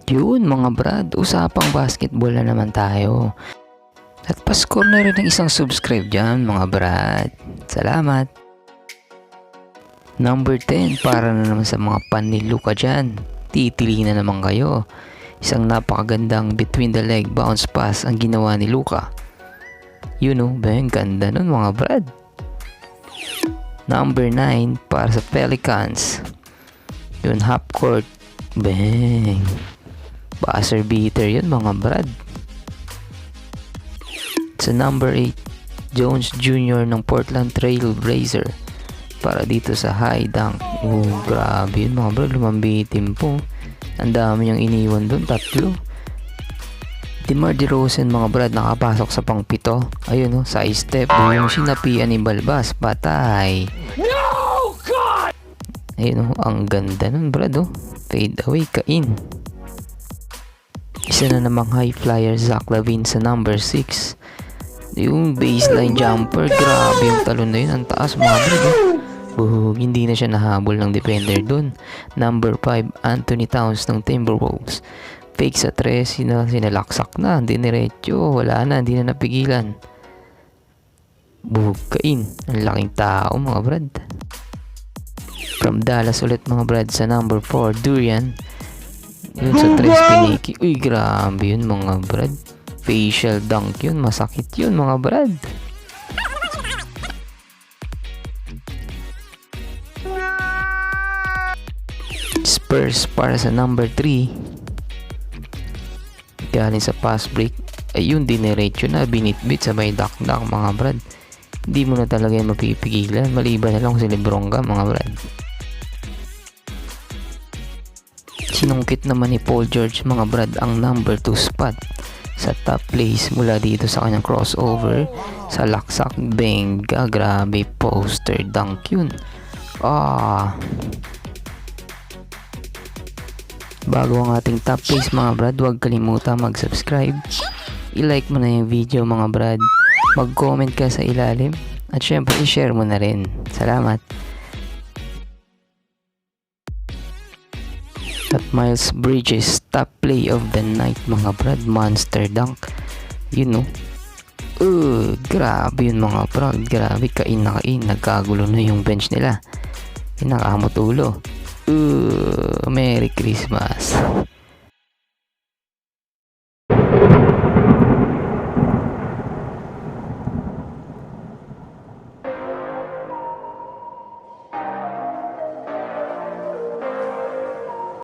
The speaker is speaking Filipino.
Yun mga brad, usapang basketball na naman tayo. At pa-score na rin ng isang subscribe dyan mga brad. Salamat. Number 10, para na naman sa mga pan ni Luka dyan. Titili na naman kayo. Isang napakagandang between the leg bounce pass ang ginawa ni Luka. Yun o, bang ganda nun mga brad. Number 9, para sa Pelicans. Yun, half court. Bang. Buzzer beater yun mga brad. Sa number 8, Jones Jr. ng Portland Trail Blazer para dito sa high dunk. Oh, grabe yun mga brad, lumambitin po. Ang dami niyang iniwan doon, 3. DeMar DeRozan mga brad, nakapasok sa pang-7. Ayun side step, yung sinapian ni Balbas, patay. No God! Ayun ang ganda nun brad fade away, kain. Isa na namang high flyer, Zach LaVine sa number 6. Yung baseline jumper, grabe yung talon na yun, ang taas mga brad. Hindi na siya nahabol ng defender dun. Number 5, Anthony Towns ng Timberwolves. Fake sa 3, sinalaksak na, diniretso, wala na, hindi na napigilan. Kain, ang laking tao mga brad. From Dallas ulit mga brad sa number 4, Durian. Yun sa 3, Piniki. Uy, grabe yun mga brad. Facial dunk yun, masakit yun mga brad. Spurs para sa number 3. Galing sa pass break. Ayun, diniretso na, binitbit sa may dakdak mga brad. Hindi mo na talaga yung mapipigilan. Maliban na lang kung si Lebron ka mga brad. Sinungkit naman ni Paul George mga brad ang number 2 spot sa top place mula dito sa kanyang crossover sa laksak. Benga, grabe poster dunk yun. Bago ang ating top place mga brad, huwag kalimutan mag-subscribe, i-like mo na yung video mga brad, mag-comment ka sa ilalim, at syempre i-share mo na rin. Salamat. At Miles Bridges, top play of the night mga brad, monster dunk. Yun grabe yun mga brad, grabe, kain na kain. Nagkagulo na yung bench nila, nakakamot ulo. Merry Christmas.